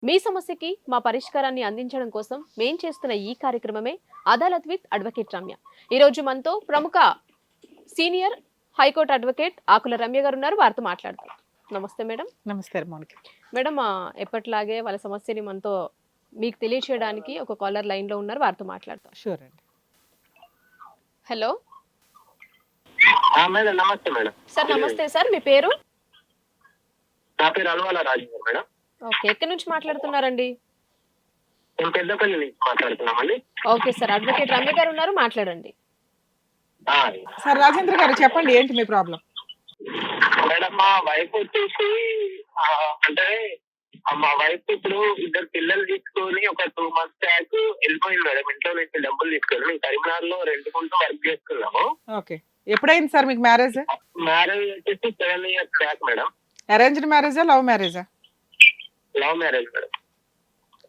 మీ సమస్యకి మా పరిష్కారాన్ని అందించడం కోసం మేం చేస్తున్న ఈ కార్యక్రమమే అదాలత్ విత్ అడ్వకేట్ రమ్య. ఈ రోజు మనతో ప్రముఖ సీనియర్ హైకోర్టు అడ్వకేట్ ఆకుల రమ్య గారు ఉన్నారు. వారితో మాట్లాడతాం. నమస్తే మేడం. నమస్తే మౌనిక. మేడం, ఎప్పట్లాగే వాళ్ళ సమస్యని మనతో మీకు తెలియచేయడానికి ఒక కాలర్ లైన్ లో ఉన్నారు. వారితో మాట్లాడతాం. షూర్ అండి. హలో మేడం, నమస్తే మేడం. సార్. నమస్తే సార్, మీ పేరు? నా పేరు అల్వాల రాజు మేడం. ఓకే, ఎక్కడి నుంచి మాట్లాడుతున్నారండి? మేము పెద్దపల్లి నుంచి మాట్లాడుతున్నామండి. ఓకే సార్, అడ్వకేట్ రమ్య గారు ఉన్నారు, మాట్లాడండి. సార్ రాజేంద్ర గారు చెప్పండి, ఏంటి మీ ప్రాబ్లం? మేడం, మా వైఫ్ వచ్చేసి అంటే మా వైఫ్ ఇప్పుడు ఇద్దరు పిల్లలు తీసుకొని ఒక 2 months బ్యాక్ వెళ్ళిపోయింది మేడం. ఇంట్లో నుంచి డబ్బులు తీసుకొని మేము కరీంనగర్ లో రెంట్కుంటూ వర్క్ చేసుకున్నాము. ఓకే, ఎప్పుడైంది సార్ మీకు మ్యారేజ్? మ్యారేజ్ వచ్చేసి 7 years బ్యాక్ మేడం. అరేంజ్డ్ మ్యారేజా, లవ్ మ్యారేజా? Love marriage madam.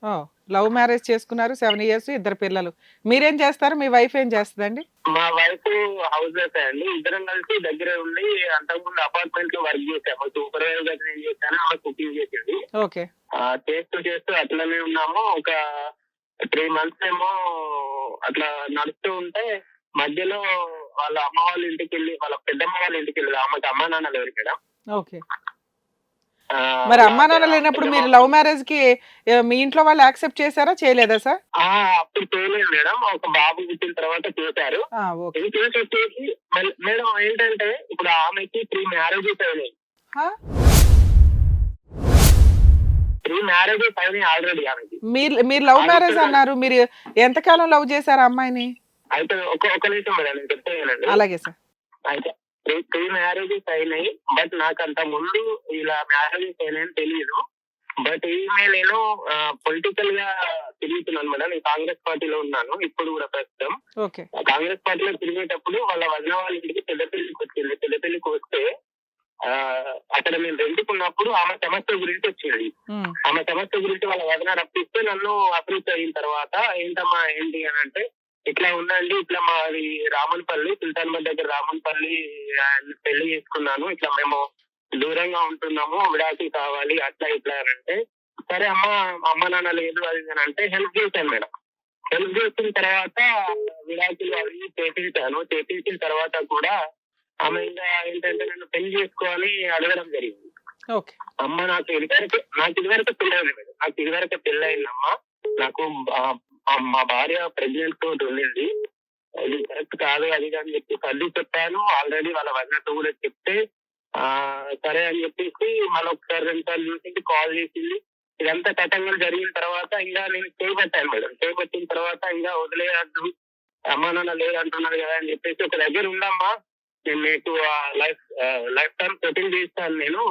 Oh, love marriage చేసుకున్నారు, 7 years, ఇద్దరు పిల్లలు. మీరేం చేస్తారు, మీ వైఫ్ ఏం చేస్తుందండి? మా వైఫ్ హౌస్ వైఫ్ అండి. ఇద్దరం కలిసి దగ్గరే ఉండి అంతకుముందు అపార్ట్మెంట్ లో వర్క్ చేసాము. సూపర్వైజర్ గా నేను చేశాను, ఆమె కుకింగ్ చేసింది. ఓకే. చేస్తూ అట్లనే ఉన్నాము. ఒక 3 months ఏమో అట్లా నడుస్తూ ఉంటే మధ్యలో వాళ్ళ అమ్మ వాళ్ళ ఇంటికి వెళ్ళి, వాళ్ళ పెద్దమ్మ వాళ్ళ ఇంటికి వెళ్ళి, ఆమెకి అమ్మ నాన్న లేరు మేడం. ఓకే. మరి అమ్మా నాన్న లేనప్పుడు మీరు లవ్ మ్యారేజ్ కి మీ ఇంట్లో వాళ్ళు యాక్సెప్ట్ చేశారా, చేయలేదా సార్? అప్పుడు చేయలేదు మేడం. ఒక బాబు పుట్టిన తర్వాత చేశారు. ఇది చేసి వచ్చేసి మేడం ఏంటంటే ఇప్పుడు ఆమెకి 3 marriages అయినాయి. 3 marriages అయినాయి ఆల్రెడీ ఆమెకి. మీరు లవ్ మ్యారేజ్ అన్నారు, మీరు ఎంతకాలం లవ్ చేశారు అమ్మాయిని? అయితే ఒక నిమిషం మేడం, నేను చెప్తానండి. అలాగే సార్. అయితే 3 marriages అయినాయి. బట్ నాకు అంత ముందు ఇలా మ్యారేజెస్ అయినాయని తెలియదు. బట్ ఈమె నేను పొలిటికల్ గా తిరుగుతున్నాను మేడం. నేను కాంగ్రెస్ పార్టీలో ఉన్నాను ఇప్పుడు కూడా ప్రస్తుతం. కాంగ్రెస్ పార్టీలో తిరిగేటప్పుడు వాళ్ళ వదిన వాళ్ళ ఇంటికి పెద్దపల్లికి వచ్చింది. పెద్దపల్లికి వస్తే అక్కడ మేము రెండుకున్నప్పుడు ఆమె సమస్య గురించి వచ్చింది. ఆమె సమస్య గురించి వాళ్ళ వదిన రప్పిస్తే నన్ను అప్రోచ్ అయిన తర్వాత ఏంటమ్మా ఏంటి అని అంటే, ఇట్లా ఉందండి, ఇట్లా మాది రామన్పల్లి, సుల్తాన్బాద్ దగ్గర రామన్పల్లి పెళ్లి చేసుకున్నాను, ఇట్లా మేము దూరంగా ఉంటున్నాము, విడాకులు కావాలి అట్లా ఇట్లా అని అంటే, సరే అమ్మ నాన్న లేదు అది అని అంటే హెల్ప్ చేశాను మేడం. హెల్ప్ చేసిన తర్వాత విడాకులు అవి చేపించిన తర్వాత కూడా ఆమె ఇంకా ఏంటంటే నన్ను పెళ్లి చేసుకోవాలి అడగడం జరిగింది. అమ్మ నాకు ఇదివరకు పెళ్ళైంది మేడం. నాకు ఇదివరకు పెళ్ళయిందమ్మా. నాకు మా భార్య ప్రెగ్నెంట్ తోటి ఉండింది. ఇది కరెక్ట్ కాదు అది అని చెప్పి తల్లి చెప్పాను. ఆల్రెడీ వాళ్ళ వదినతో కూడా చెప్తే సరే అని చెప్పేసి మళ్ళీ ఒకసారి 2 సార్లు చూసి కాల్ చేసింది. ఇదంతా తతంగం జరిగిన తర్వాత ఇంకా నేను చేయబట్టాను మేడం. చేయబట్టిన తర్వాత ఇంకా వదిలేయద్దు, అమ్మా నాన్న లేరు అంటున్నారు కదా అని చెప్పేసి, ఒక దగ్గర ఉండమ్మా, నేను నీకు లైఫ్ టైం సెటిల్ చేస్తాను, నేను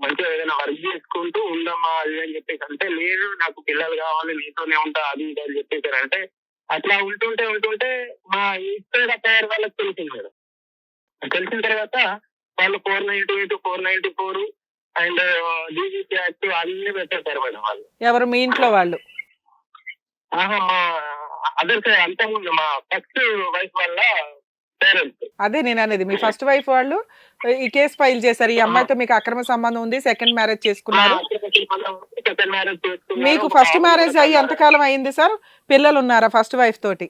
మంచిగా ఏదైనా వర్క్ చేసుకుంటూ ఉండమ్మా అది అని చెప్పేసి అంటే, లేదు నాకు పిల్లలు కావాలి, నీతోనే ఉంటా అది ఇది అని చెప్పేసారు. అంటే అట్లా ఉంటుంటే మా ఇక్కడ తయారు వాళ్ళకి తెలిసింది మేడం. తెలిసిన తర్వాత వాళ్ళు 498, 494 అండ్ డీజీపీ యాక్ట్ అన్ని పెట్టేశారు మేడం వాళ్ళు. ఎవరు మీ ఇంట్లో వాళ్ళు? మా అదర్ సైడ్ అంతకుముందు మా ఫస్ట్ వైఫ్ వల్ల పేరెంట్స్. అదే నేను అనేది, మీ ఫస్ట్ వైఫ్ వాళ్ళు ఈ కేసు ఫైల్ చేశారు. ఈ అమ్మాయితో మీకు అక్రమ సంబంధం ఉంది, సెకండ్ మ్యారేజ్ చేసుకున్నారు. మీకు ఫస్ట్ మ్యారేజ్ అయ్యి ఎంతకాలం అయింది సార్? పిల్లలు ఉన్నారా ఫస్ట్ వైఫ్ తోటి?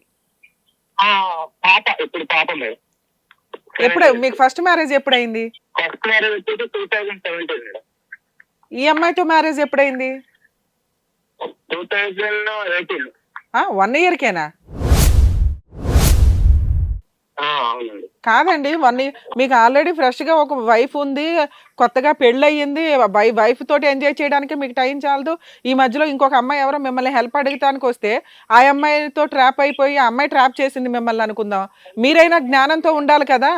ఇప్పుడు పాప మేడం. ఎప్పుడు మీకు ఫస్ట్ మ్యారేజ్ ఎప్పుడైంది? ఫస్ట్ మ్యారేజ్ వచ్చేసి 2017 మేడం. ఈ అమ్మాయితో మ్యారేజ్ ఎప్పుడైంది? 2018. 1 year కేనా? అవునండి. కాదండి, 1 year మీకు ఆల్రెడీ ఫ్రెష్ గా ఒక వైఫ్ ఉంది, కొత్తగా పెళ్లి అయ్యింది, వైఫ్ తోటి ఎంజాయ్ చేయడానికి మీకు టైం చాలదు. ఈ మధ్యలో ఇంకొక అమ్మాయి ఎవరో మిమ్మల్ని హెల్ప్ అడగటానికి వస్తే ఆ అమ్మాయితో ట్రాప్ అయిపోయి ఆ అమ్మాయి ట్రాప్ చేసింది మిమ్మల్ని అనుకుందాం. మీరైనా జ్ఞానంతో ఉండాలి కదా.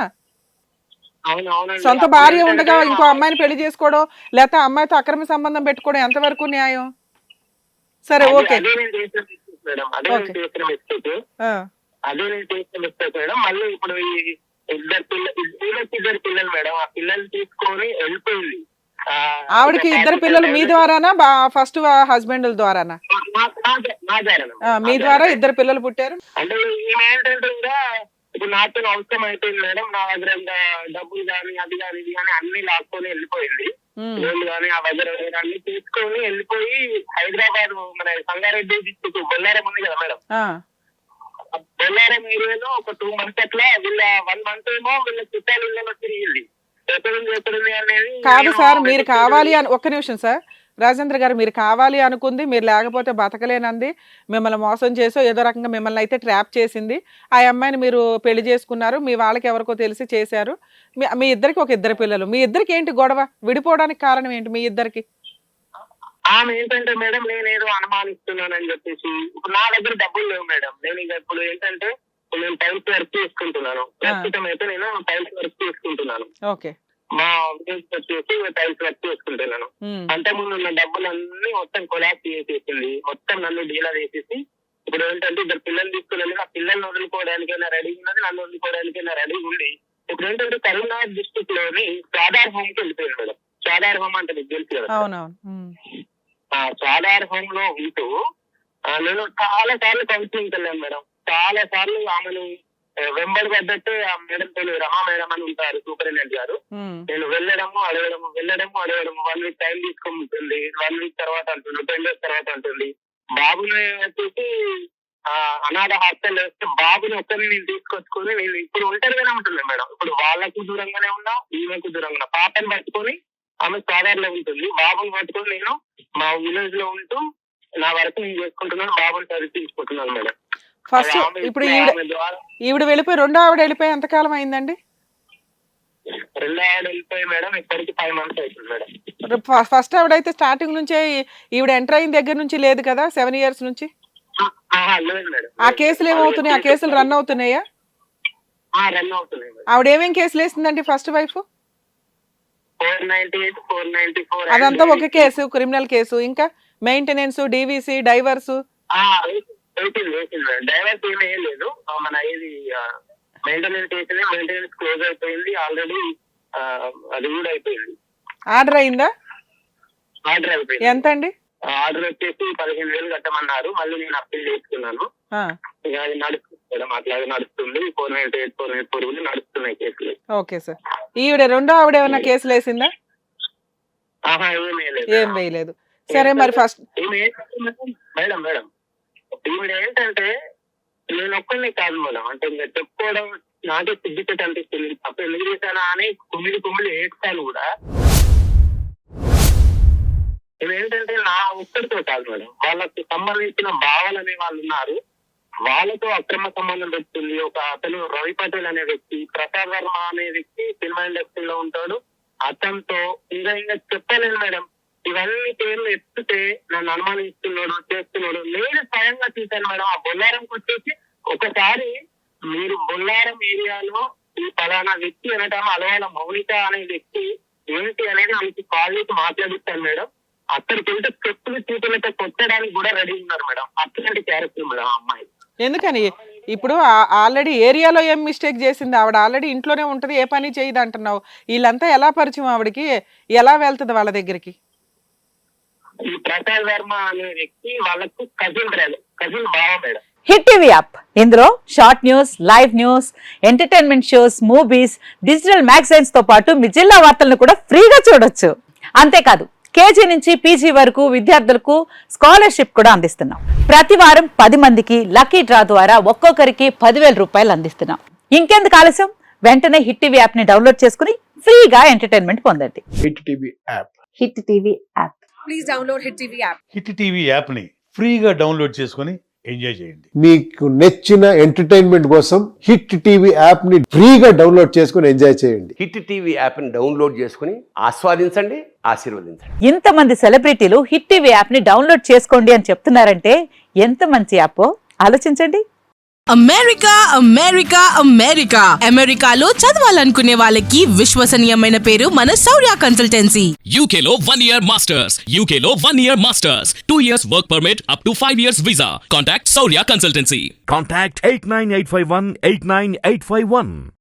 సొంత భార్య ఉండగా ఇంకో అమ్మాయిని పెళ్లి చేసుకోవడం, లేకపోతే అమ్మాయితో అక్రమ సంబంధం పెట్టుకోవడం ఎంతవరకు న్యాయం? సరే, ఓకే. అదే నేను చేసిన మిస్టేక్ మేడం. మళ్ళీ ఇప్పుడు ఇద్దరు పిల్లలు మేడం. ఆ పిల్లలు తీసుకొని వెళ్ళిపోయింది. ఆవిడకి 2 పిల్లలు మీ ద్వారానా, ఫస్ట్ హస్బెండ్ ద్వారానా? మీ ద్వారా 2 పిల్లలు పుట్టారు. అంటే ఈమె ఏంటంటే ఇంకా ఇప్పుడు నాతో అవసరం అయిపోయింది మేడం. నా దగ్గర డబ్బులు కానీ అది కానీ ఇది కానీ అన్ని లాక్కొని వెళ్ళిపోయింది. లోన్లు కానీ ఆ వగర అన్ని తీసుకొని వెళ్ళిపోయి హైదరాబాద్ మన సంగారెడ్డి డిస్ట్రిక్ట్ బొల్లారం ఉంది కదా మేడం, బొల్లారం ఏరియాలో ఒక 2 months అట్లా వీళ్ళ 1 month ఏమో వీళ్ళ చుట్టాలు ఇళ్ళలో తిరిగింది. ఎక్కడుంది అనేది కాదు సార్, మీరు కావాలి అని ఒక్క నిమిషం సార్ రాజేంద్ర గారు, మీరు కావాలి అనుకుంది, మీరు లేకపోతే బతకలేనంది, మిమ్మల్ని మోసం చేసో ఏదో రకంగా మిమ్మల్ని అయితే ట్రాప్ చేసింది. ఆ అమ్మాయిని మీరు పెళ్లి చేసుకున్నారు, మీ వాళ్ళకి ఎవరికో తెలిసి చేశారు. మీ ఇద్దరికి ఒక 2 పిల్లలు. మీ ఇద్దరికి ఏంటి గొడవ? విడిపోవడానికి కారణం ఏంటి మీ ఇద్దరికి? ఆమె ఏంటంటే మేడం, నేనేదో అనుమానిస్తున్నానని చెప్పేసి, ఇప్పుడు నా దగ్గర డబ్బులు లేవు మేడం. నేను ఇక ఇప్పుడు ఏంటంటే నేను టైల్స్ వర్క్ చేసుకుంటున్నాను. ప్రస్తుతం అయితే నేను టైల్స్ వర్క్ చేసుకుంటున్నాను. ఓకే, మా విలేజ్ వచ్చేసి టైల్స్ వర్క్ చేసుకుంటున్నాను. అంత ముందు ఉన్న డబ్బులన్నీ మొత్తం కొలాప్స్ చేసేసింది, మొత్తం నన్ను డీలర్ వేసేసి ఇప్పుడు ఏంటంటే 2 పిల్లలు తీసుకుని ఆ పిల్లల్ని వదులుకోవడానికైనా రెడీ ఉన్నది, నన్ను వదులుకోవడానికైనా రెడీ ఉంది. ఇప్పుడు ఏంటంటే కరీంనగర్ డిస్ట్రిక్ట్ లోని స్వాదార్ హోమ్ కి వెళ్ళిపోయింది మేడం. స్వాదార్ హోమ్ అంటే మీకు తెలుసు కదా, స్వాదార్ హోమ్ లో ఉంటూ నేను చాలా సార్లు కౌన్సిలింగ్ వెళ్ళాను మేడం. చాలా సార్లు ఆమెను వెంబడి పడ్డట్టు ఆ మేడం పేరు రమా మేడం అని ఉంటారు, సూపరింటెండెంట్ గారు. నేను వెళ్ళడము అడగడము 1 week టైం తీసుకుంటుంది, 1 week తర్వాత అంటుంది, 10 days తర్వాత అంటుంది. బాబుని వచ్చేసి అనాథ హాస్టల్ వేస్తే బాబుని ఒక్కరిని నేను తీసుకొచ్చుకొని నేను ఇప్పుడు ఒంటరిగానే ఉంటుంది మేడం. ఇప్పుడు వాళ్ళకు దూరంగానే ఉన్నా, ఈమెకు దూరంగా ఉన్నా. పాపని పట్టుకొని ఆమె సాధారణ ఉంటుంది, బాబుని పట్టుకొని నేను మా విలేజ్ లో ఉంటూ నా వరకు నేను చేసుకుంటున్నాను, బాబుని చదివించుకుంటున్నాను మేడం. ఫస్ట్ ఇప్పుడు ఈవిడ వెళ్ళిపోయి రెండో ఆవిడ వెళ్ళిపోయి ఎంతకాలం అయిందండి? రెండో ఆవిడ వెళ్ళిపోయి మేడం ఇప్పటికి 5 months అవుతుంది మేడం. ఫస్ట్ ఆవిడ అయితే స్టార్టింగ్ నుంచే ఈవిడ ఎంటర్ అయిన దగ్గర నుంచి లేదు కదా, 7 years నుంచి? లేదు మేడం. ఆ కేసులు ఏమవుతున్నాయి? ఆ కేసులు రన్ అవుతున్నాయా? రన్ అవుతున్నాయి. ఆవిడ ఏమేం కేసులు వేసిందండి ఫస్ట్ వైఫ్? 498, 494 అదంతా ఒక కేసు, క్రిమినల్ కేసు. ఇంకా మెయింటెనెన్స్, డివిసి, డైవర్స్ డైవర్స్ ఏమీ లేదు. మన ఇది మెయింటెనెన్స్ చేసింది, మెయింటెనెన్స్ క్లోజ్ అయిపోయింది ఆల్రెడీ, అది కూడా అయిపోయింది. ఆర్డర్ అయిందా? ఆర్డర్ అయిపోయింది. ఎంత అండి? ఆర్డర్ వచ్చేసి 15,000 కట్టమన్నారు. మళ్ళీ నేను అప్పీల్ చేసుకున్నాను. ఇక అది నడుస్తుంది మేడం, అట్లాగే నడుస్తుంది. 498, 494 నడుస్తున్నాయి కేసులు. Okay sir. ఈవిడ రెండో ఆవిడ ఏమన్నా కేసులు వేసిందా? ఏం వేయలేదు. సరే, మరి ఫస్ట్ మేడం ఈవిడ ఏంటంటే నేను ఒక్కరిని కాదు మేడం, అంటే ఇంకా చెప్పుకోవడం నాకే సిద్ధికత అనిపిస్తుంది. తప్ప ఎందుకు చేశానా అని కుమిడి ఏడ్చాను కూడా. ఏంటంటే నా ఒక్కరితో కాదు మేడం, వాళ్ళకి సంబంధించిన భావాలు అనే వాళ్ళు ఉన్నారు, వాళ్ళతో అక్రమ సంబంధం పెడుతుంది. ఒక అతను రవి పటేల్ అనే వ్యక్తి, ప్రసాద్ వర్మ అనే వ్యక్తి సినిమా ఇండస్ట్రీలో ఉంటాడు, అతనితో ఇంకా చెప్పలేను మేడం. ఇవన్నీ పేర్లు ఎత్తుతే నన్ను అనుమానిస్తున్నాడు, చేస్తున్నాడు. నేను స్వయంగా చూశాను మేడం. ఆ బొల్లారంకి వచ్చేసి ఒకసారి మీరు బొల్లారం ఏరియాలో ఈ ఫలానా వ్యక్తి అనటం అలవాల మౌనిక అనే వ్యక్తి ఏంటి అనేది ఆమెకి కాల్ చేసి మాట్లాడిస్తాను మేడం. అక్కడికి వెళ్తే చెప్పులు చూపులతో కొట్టడానికి కూడా రెడీ ఉన్నారు మేడం. అట్లాంటి క్యారెక్టర్ మేడం ఆ అమ్మాయి. ఎందుకని? ఇప్పుడు ఆల్రెడీ ఏరియాలో ఏం మిస్టేక్ చేసింది ఆవిడ? ఆల్రెడీ ఇంట్లోనే ఉంటది, ఏ పని చేయదు అంటున్నావు. వీళ్ళంతా ఎలా పరిచయం ఆవిడకి? ఎలా వెళ్తుంది వాళ్ళ దగ్గరికి? ఈ ప్రసాద్ వర్మ అనే వ్యక్తి వాళ్ళకు కజిన్ బావ మేడం. హిట్ టీవీ యాప్, ఇందులో short news, live news, entertainment shows, movies, digital magazines తో పాటు మీ జిల్లా వార్తలను కూడా ఫ్రీగా చూడొచ్చు. అంతేకాదు కేజీ నుంచి పీజీ వరకు విద్యార్థులకు స్కాలర్షిప్ కూడా అందిస్తున్నాం. ప్రతి వారం 10 మందికి లక్కీ డ్రా ద్వారా ఒక్కొక్కరికి 10,000 రూపాయలు అందిస్తున్నాం. ఇంకెందుకు ఆలస్యం? వెంటనే హిట్ టీవీ యాప్ ని డౌన్లోడ్ చేసుకుని ఫ్రీగా ఎంటర్టైన్మెంట్ పొందండి. Hit TV app. Hit TV app. Please download hit TV app. Hit TV app ని ఫ్రీగా డౌన్లోడ్ చేసుకొని ఎంజాయ్ చేయండి. మీకు నచ్చిన ఎంటర్టైన్మెంట్ కోసం హిట్ టీవీ యాప్ ని ఫ్రీగా డౌన్లోడ్ చేసుకొని ఎంజాయ్ చేయండి. హిట్ టీవీ యాప్ ని డౌన్లోడ్ చేసుకుని ఆస్వాదించండి, ఆశీర్వదించండి. ఇంతమంది సెలబ్రిటీలు హిట్ టీవీ యాప్ ని డౌన్లోడ్ చేసుకోండి అని చెప్తున్నారంటే ఎంత మంచి యాప్ ఆలోచించండి. అమెరికాలో చదవాలనుకునే వాళ్ళకి విశ్వసనీయమైన పేరు మన శౌర్య కన్సల్టెన్సీ. UK లో 1 year masters. UK లో 1 year masters. 2 years work permit up to 5 years visa. Contact Saurya Consultancy. Contact 89851 89851.